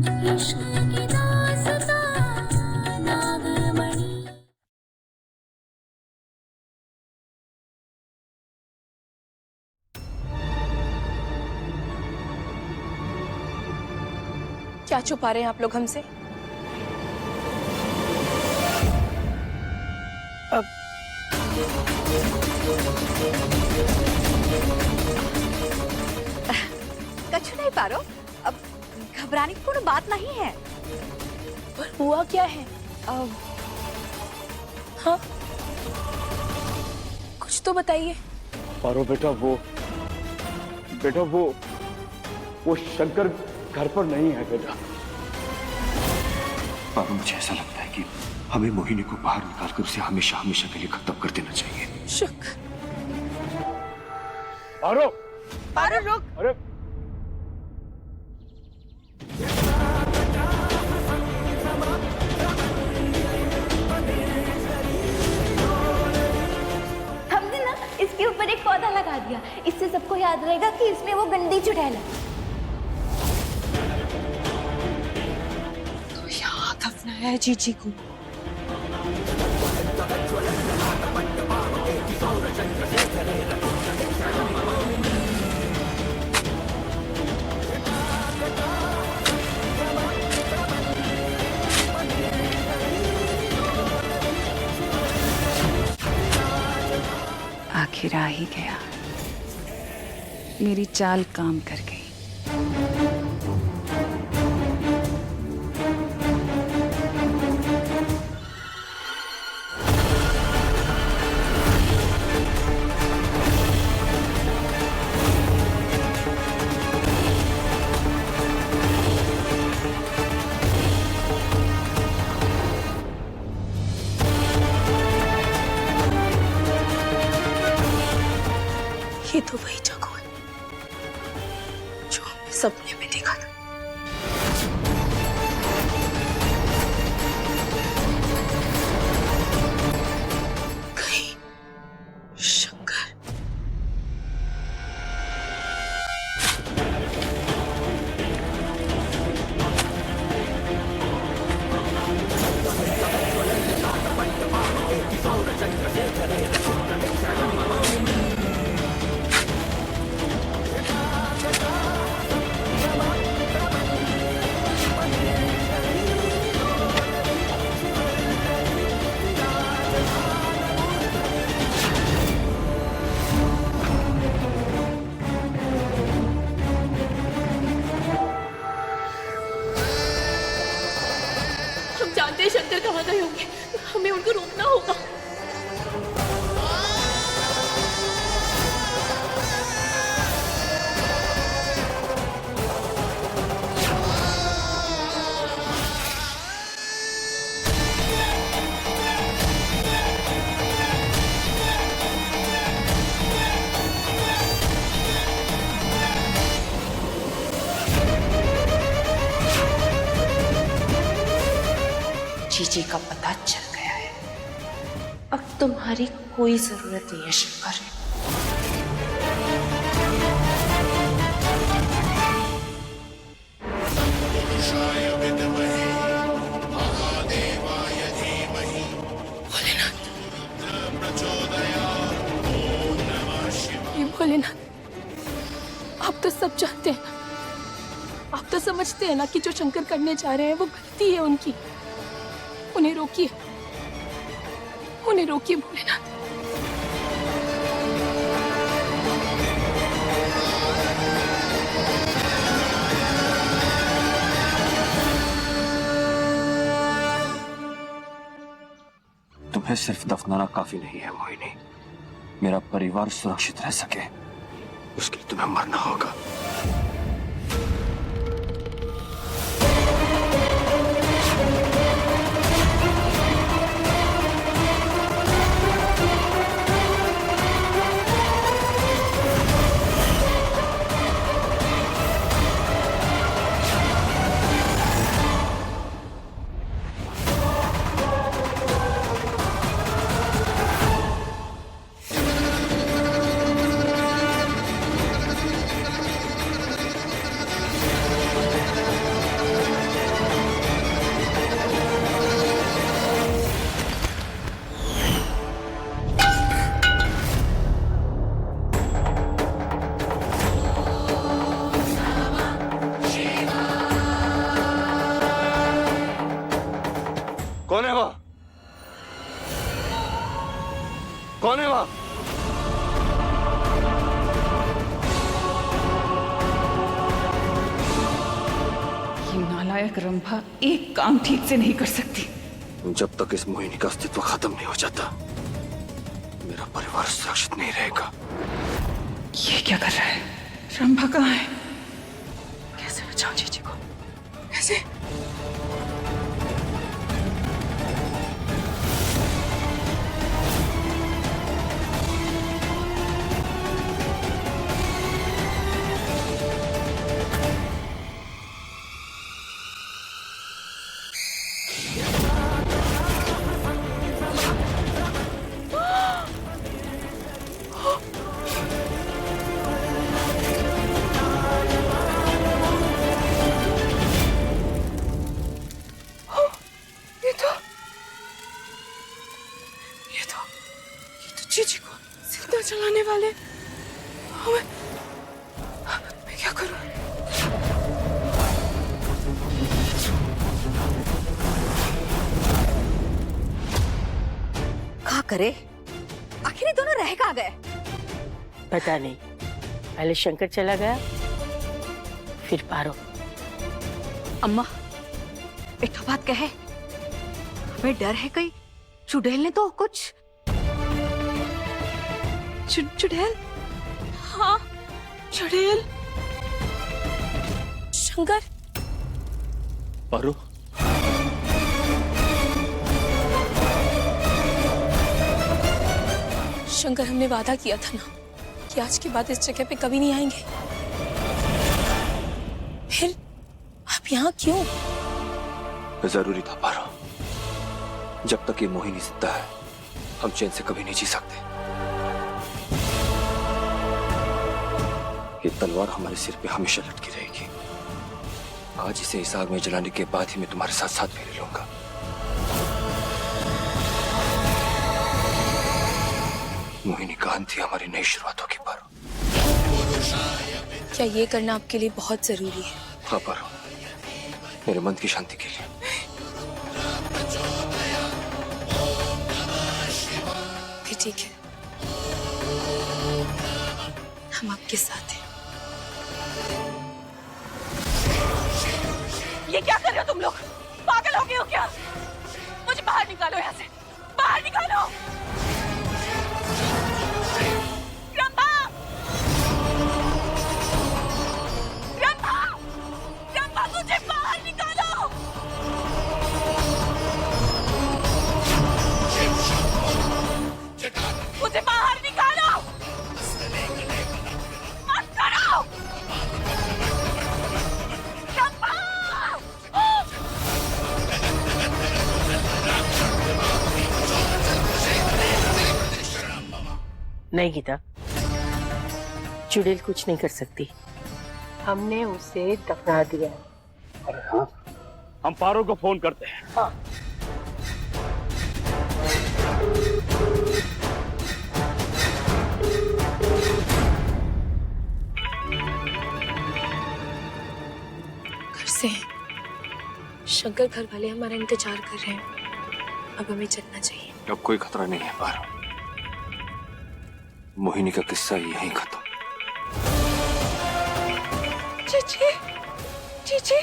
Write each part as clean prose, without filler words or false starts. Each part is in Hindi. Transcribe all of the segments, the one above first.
इश्क की दास्तां नागमणि। क्या छुपा रहे हैं आप लोग हमसे? कछु नहीं पारो, अब घबराने की कोई बात नहीं है। पर हुआ क्या है? हाँ, कुछ तो बताइए। पारो बेटा, वो शंकर घर पर नहीं है बेटा। पारो, मुझे ऐसा लगता है कि हमें मोहिनी को बाहर निकालकर उसे हमेशा हमेशा के लिए खत्म कर देना चाहिए। शंकर। पारो, पारो रुक। अरे हमने ना इसके ऊपर एक पौधा लगा दिया, इससे सबको याद रहेगा कि इसमें वो गंदी चुड़ैल है। तो यहाँ दफनाया है जीजी को। आखिर आ ही गया, मेरी चाल काम कर गई। ये तो वही जगह है जो हमने सपने में देखा था। कहीं शंकर। हम जानते हैं शंकर कहाँ गए होंगे, हमें उनको रोकना होगा। जीजी का पता चल गया है, अब तुम्हारी कोई जरूरत नहीं है शंकर। ये भोलेनाथ, आप तो सब जानते हैं ना, आप तो समझते हैं ना कि जो शंकर करने जा रहे हैं वो गलती है उनकी। उन्हें रोकिए, उन्हें रोकिए भोलेनाथ। तुम्हें सिर्फ दफनाना काफी नहीं है मोहिनी। मेरा परिवार सुरक्षित रह सके उसके लिए तुम्हें मरना होगा। कौन है वहां? ये नालायक रंभा एक काम ठीक से नहीं कर सकती। जब तक इस मोहिनी का अस्तित्व खत्म नहीं हो जाता, मेरा परिवार सुरक्षित नहीं रहेगा। ये क्या कर रहा है? रंभा कहाँ है? कैसे बचाऊं जीजी को? कैसे? जीजी को जिंदा जलाने वाले। मैं क्या करूं? क्या करे? आखिर ये दोनों रह कहाँ गए? पता नहीं, पहले शंकर चला गया, फिर पारो। अम्मा, एक तो बात कहे, हमें डर है कहीं चुड़ैल ने तो कुछ। चुड़ैल? हाँ, चुड़ैल। शंकर, पारो, शंकर, हमने वादा किया था ना कि आज के बाद इस जगह पे कभी नहीं आएंगे। फिर आप यहाँ क्यों? जरूरी था पारो। जब तक ये मोहिनी जिंदा है, हम चैन से कभी नहीं जी सकते। ये तलवार हमारे सिर पे हमेशा लटकी रहेगी। आज इसे इस आग में जलाने के बाद ही मैं तुम्हारे साथ साथ फेरे लूंगा। मोहिनी का अंत ही हमारी नई शुरुआत होगी पारो। क्या ये करना आपके लिए बहुत जरूरी है? हाँ पारो, मेरे मन की शांति के लिए। फिर ठीक है, हम आपके साथ हैं। ये क्या कर रहे हो तुम लोग? पागल हो गए हो क्या? मुझे बाहर निकालो यहाँ से, बाहर निकालो। रंभा! रंभा! रंभा, मुझे बाहर निकालो। मुझे बाहर निकालो। मत करो। रंभा! नहीं गीता, चुड़ैल कुछ नहीं कर सकती। हमने उसे दफना दिया। अरे हाँ, हम पारो को फोन करते हैं। हाँ। घर से हैं। शंकर घर वाले हमारा इंतजार कर रहे हैं। अब हमें चलना चाहिए। अब कोई खतरा नहीं है पारो। मोहिनी का किस्सा यहीं खत्म। जीजी, जीजी।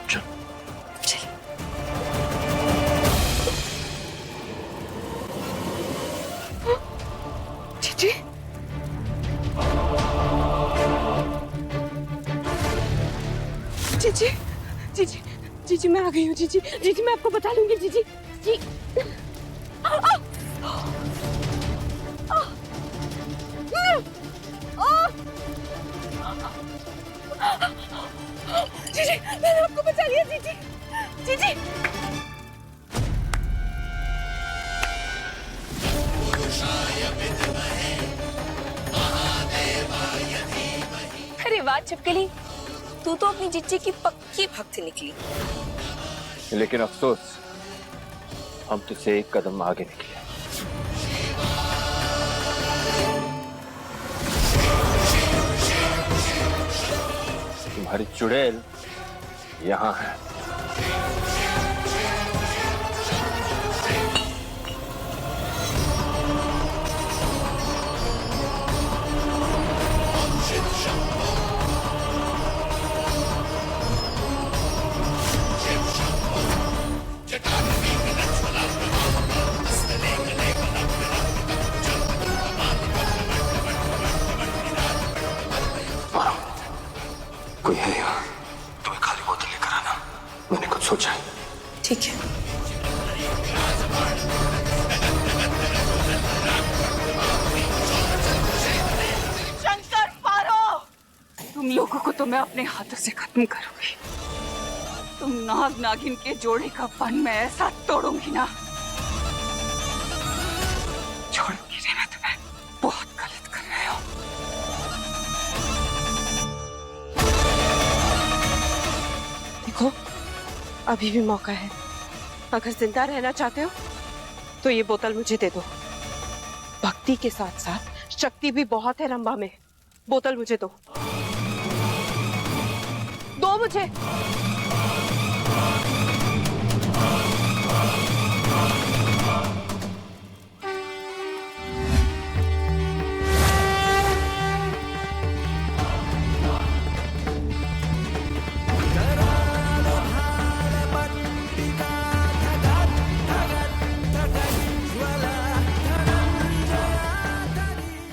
चल। चल। जीजी। जीजी, जीजी, जीजी, मैं आ गई हूँ। जीजी, जीजी, मैं आपको बता लूंगी। जीजी, जी। जीजी, मैंने आपको बचा लिया। जीजी, जीजी। अरे वाह छिपकली, तू तो अपनी जीजी की पक्की भक्त निकली। लेकिन अफसोस, हम तुझसे एक कदम आगे निकले। तुम्हारी चुड़ैल यहाँ है। कोई है यहाँ? तुम्हें खाली बोतल लेकर आना, मैंने कुछ सोचा है। ठीक है। शंकर पारो, तुम लोगों को तो मैं अपने हाथों से खत्म करूंगी। तुम नाग नागिन के जोड़े का बन मैं ऐसा तोड़ूंगी ना, छोड़ूंगी नहीं मैं तुम्हें। बहुत गलत कर रहे हो। देखो, अभी भी मौका है। अगर जिंदा रहना चाहते हो तो ये बोतल मुझे दे दो। भक्ति के साथ साथ शक्ति भी बहुत है रंभा में। बोतल मुझे दो, दो मुझे।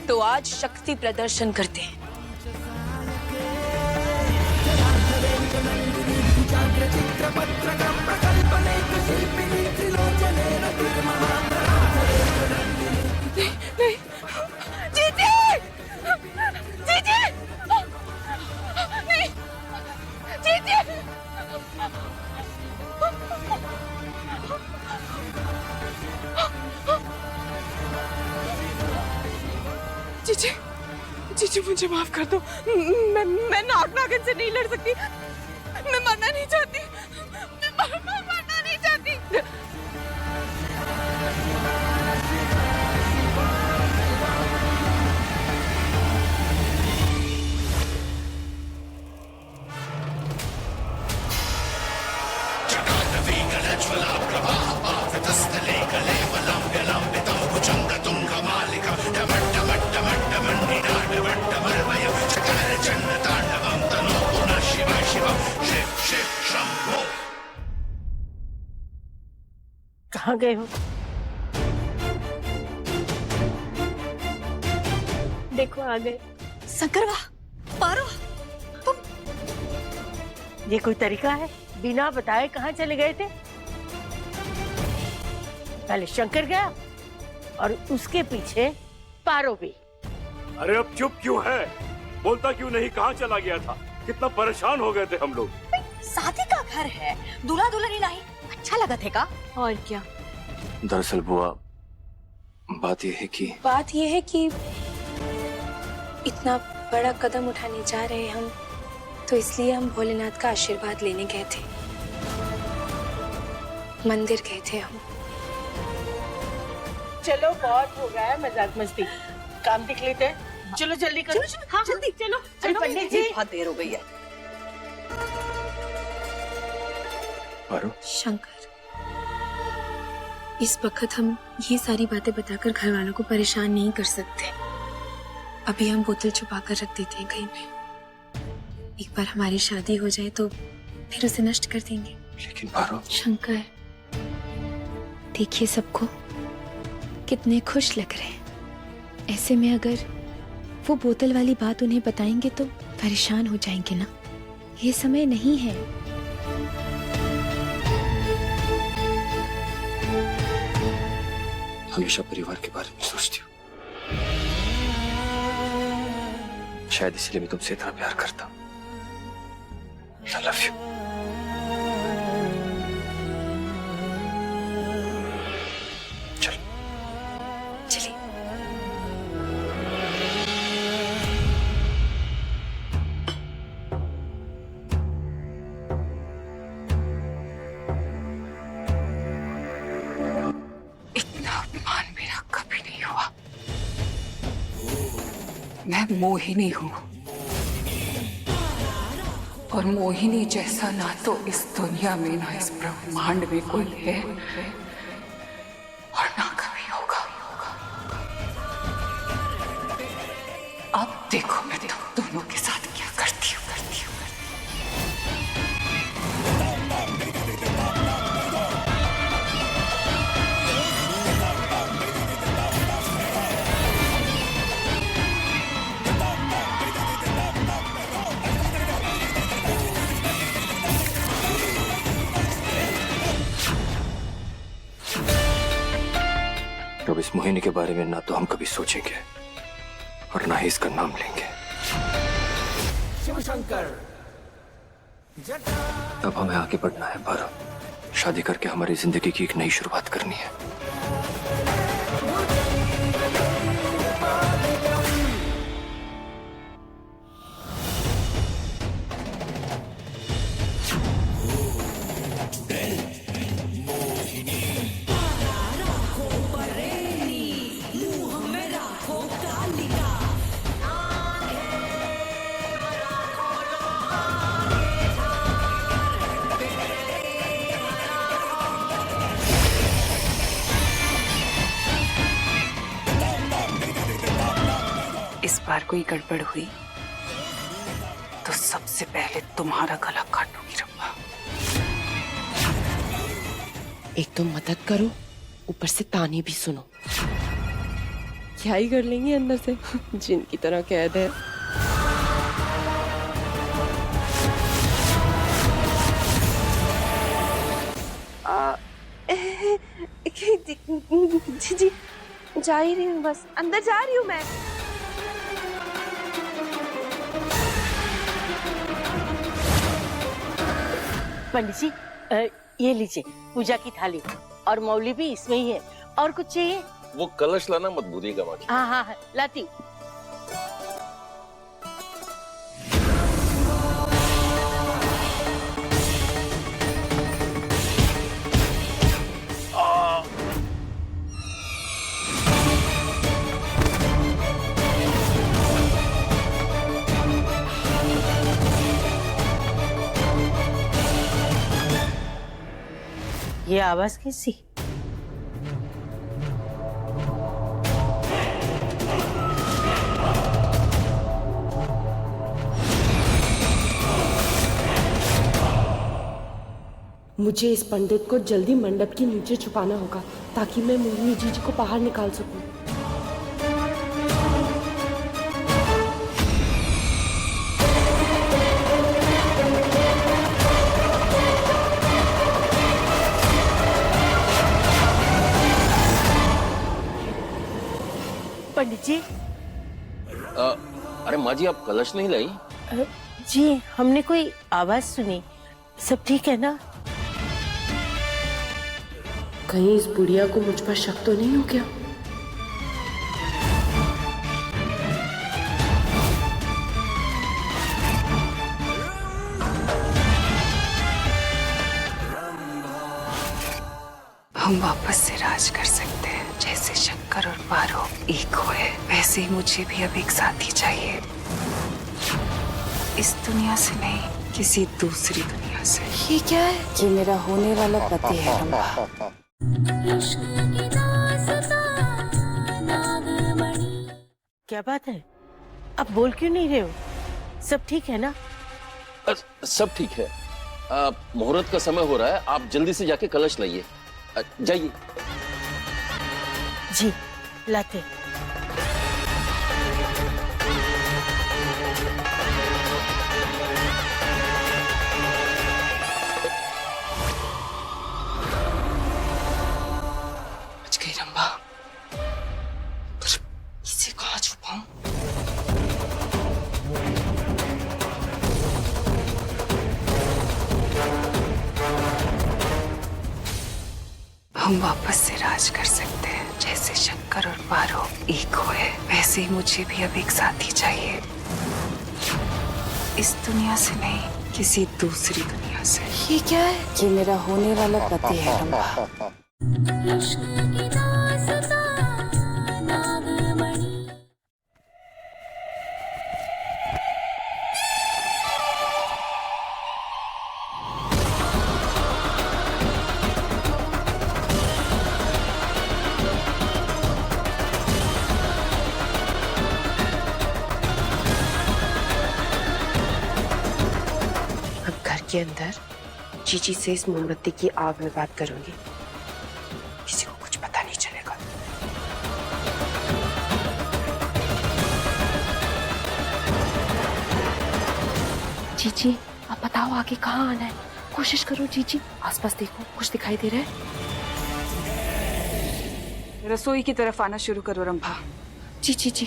तो आज शक्ति प्रदर्शन करते हैं। जीजी, जीजी मुझे माफ कर दो। मैं नाग नागिन से नहीं लड़ सकती। मैं मरना नहीं चाहती। मैं मरना नहीं चाहती। कहाँ गए हो? देखो आ गए। शंकरवा, पारो, ये कोई तरीका है? बिना बताए कहाँ चले गए थे? पहले शंकर गया और उसके पीछे पारो भी। अरे अब चुप क्यों है? बोलता क्यों नहीं? कहाँ चला गया था? कितना परेशान हो गए थे हम लोग। शादी का घर है, दूल्हा दुल्हन नहीं, अच्छा लगा थे का? और क्या? दरअसल बुआ, बात यह है कि इतना बड़ा कदम उठाने जा रहे हैं हम, तो इसलिए हम भोलेनाथ का आशीर्वाद लेने गए थे। मंदिर गए थे हम। चलो बहुत हो गया है मजाक मस्ती, काम देख लेते हैं। चलो जल्दी करो। हाँ जल्दी चलो। चलो पंडित जी। बहुत देर हो गई है। पारो, शंकर, इस वक्त हम ये सारी बातें बताकर घर वालों को परेशान नहीं कर सकते। अभी हम बोतल छुपा कर रख देते हैं कहीं पे। एक बार हमारी शादी हो जाए तो फिर उसे नष्ट कर देंगे। लेकिन पारो। शंकर, देखिए सबको कितने खुश लग रहे हैं। ऐसे में अगर वो बोतल वाली बात उन्हें बताएंगे तो परेशान हो जाएंगे ना। ये समय नहीं है। हमेशा परिवार के बारे में सोचती हूँ। शायद इसलिए मैं तुमसे इतना प्यार करता हूँ। I love you. चल। चलिए। इतना अपमान मेरा कभी नहीं हुआ। मैं मोहिनी हूँ, और मोहिनी जैसा ना तो इस दुनिया में ना इस ब्रह्मांड में कोई है और ना कभी होगा। अब देखो मैं तुम दोनों के साथ क्या करती हूँ। मोहिनी के बारे में ना तो हम कभी सोचेंगे और ना ही इसका नाम लेंगे। अब हमें आगे बढ़ना है पारो। शादी करके हमारी जिंदगी की एक नई शुरुआत करनी है। इस बार कोई गड़बड़ हुई तो सबसे पहले तुम्हारा गला काटूंगी रंभा। एक तो मदद करो, ऊपर से ताने भी सुनो। क्या ही कर लेंगे अंदर से जिन की तरह कैद है। जी जी जा ही रही हूँ, बस अंदर जा रही हूँ मैं। पंडित जी ये लीजिए पूजा की थाली, और मौली भी इसमें ही है। और कुछ चाहिए? वो कलश लाना मत भूलिएगा माँ जी। हाँ हाँ हाँ लाती हूँ। ये आवाज कैसी? मुझे इस पंडित को जल्दी मंडप के नीचे छुपाना होगा ताकि मैं मोहिनी जी को बाहर निकाल सकूं। पंडित जी अरे माँ जी आप कलश नहीं लाई? जी हमने कोई आवाज सुनी। सब ठीक है ना? कहीं इस बुढ़िया को मुझ पर शक तो नहीं हो गया? हम वापस से राज कर सकते हैं। जैसे शंकर और पारो एक हुए, वैसे ही मुझे भी अब एक साथी चाहिए। इस दुनिया से नहीं, किसी दूसरी दुनिया से। ये क्या है? ये मेरा होने वाला पति है रंभा। इश्क की दास्तां नागमणि। क्या बात है? आप बोल क्यों नहीं रहे हो? सब ठीक है ना? सब ठीक है। मुहूर्त का समय हो रहा है, आप जल्दी से जाके कलश लाइए। जाइए। जी लाते। बच गई रंभा। पर इसे कहाँ छुपाऊं? हम वापस से राज कर सकते हैं। जैसे शंकर और पारो एक हुए, वैसे ही मुझे भी अब एक साथी चाहिए। इस दुनिया से नहीं, किसी दूसरी दुनिया से। ये क्या है? ये मेरा होने वाला पति है रंभा। इश्क की दास्तां नागमणि। अब घर के अंदर जीजी से इस मोमबत्ती की आग में बात करूंगी। किसी को कुछ पता नहीं चलेगा। जीजी आप बताओ आगे कहाँ आना है? कोशिश करो जीजी, आसपास देखो कुछ दिखाई दे रहा है? रसोई की तरफ आना शुरू करो रंभा। जी जी जी।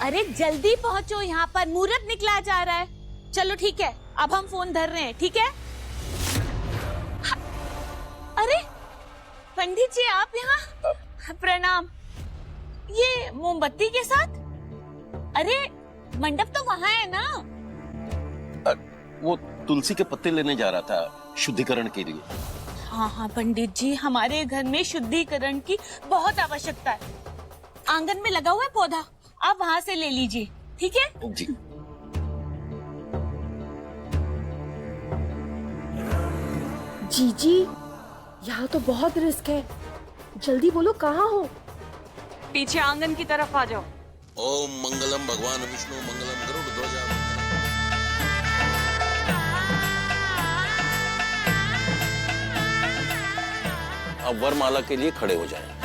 अरे जल्दी पहुंचो, यहाँ पर मुहूर्त निकला जा रहा है। चलो ठीक है, अब हम फोन धर रहे हैं, ठीक है? अरे पंडित जी आप यहाँ? प्रणाम। ये मोमबत्ती के साथ? अरे मंडप तो वहाँ है ना? वो तुलसी के पत्ते लेने जा रहा था शुद्धिकरण के लिए। हाँ हाँ पंडित जी, हमारे घर में शुद्धिकरण की बहुत आवश्यकता है। आंगन में लगा हुआ है पौधा, आप वहाँ से ले लीजिए, ठीक है? जी। जीजी, यहाँ तो बहुत रिस्क है, जल्दी बोलो कहाँ हो? पीछे आंगन की तरफ आ जाओ। ओम मंगलम भगवान विष्णु मंगलम गरुड़ध्वजा। अब वरमाला के लिए खड़े हो जाएं।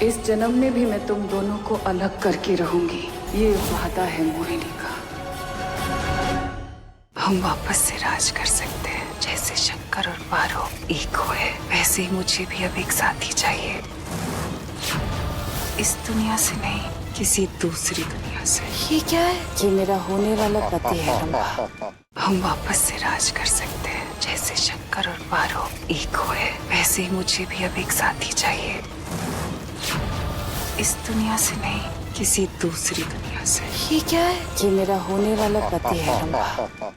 इस जन्म में भी मैं तुम दोनों को अलग करके रहूंगी, ये वादा है मोहिनी का। हम वापस से राज कर सकते हैं, जैसे शंकर और पार्वती एक हुए, वैसे ही मुझे भी अब एक साथी चाहिए। इस दुनिया से नहीं, किसी दूसरी दुनिया से। ये क्या है? ये मेरा होने वाला पति है रंभा। हम वापस से राज कर सकते हैं, जैसे शंकर और पार्वती एक हुए, वैसे ही मुझे भी अब एक साथी चाहिए। इस दुनिया से नहीं, किसी दूसरी दुनिया से। ये क्या है? ये मेरा होने वाला पति है रंभा।